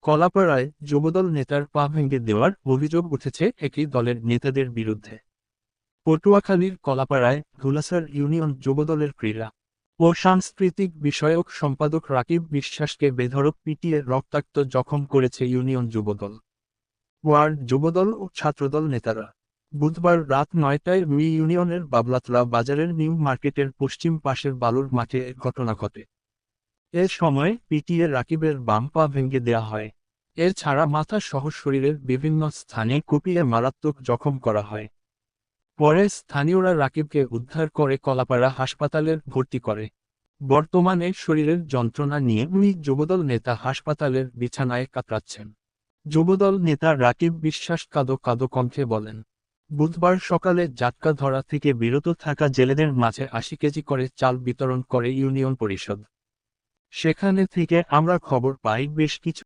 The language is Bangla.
কলাপাড়ায় যুবদল নেতার পা ভেঙে দেওয়ার অভিযোগ উঠেছে একই দলের নেতাদের বিরুদ্ধে। পটুয়াখালীর কলাপাড়ায় ধুলাসার ইউনিয়ন যুবদলের ক্রীড়া ও সাংস্কৃতিক বিষয়ক সম্পাদক রাকিব বিশ্বাসকে বেধড়ক পিটিয়ে রক্তাক্ত জখম করেছে ইউনিয়ন যুবদল, ওয়ার্ড যুবদল ও ছাত্রদল নেতারা। বুধবার রাত ৯টায় ইউনিয়নের বাবলাতলা বাজারের নিউ মার্কেটের পশ্চিম পাশের বালুর মাঠে এ ঘটনা ঘটে। এ সময় পিটিয়ে রাকিবের বাম পা ভেঙে দেয়া হয়। এছাড়া মাথা সহ শরীরের বিভিন্ন স্থানে কুপিয়ে মারাত্মক জখম করা হয়। পরে স্থানীয়রা রাকিবকে উদ্ধার করে কলাপাড়া হাসপাতালে ভর্তি করে। বর্তমানে শরীরের যন্ত্রণা নিয়ে যুবদল নেতা হাসপাতালের বিছানায় কাতরাচ্ছেন। যুবদল নেতা রাকিব বিশ্বাস কাঁদো কাঁদো কণ্ঠে বলেন, বুধবার সকালে জাটকা ধরা থেকে বিরত থাকা জেলেদের মাঝে ৮০ কেজি করে চাল বিতরণ করে ইউনিয়ন পরিষদ। সেখানে থেকে আমরা খবর পাই বেশ কিছু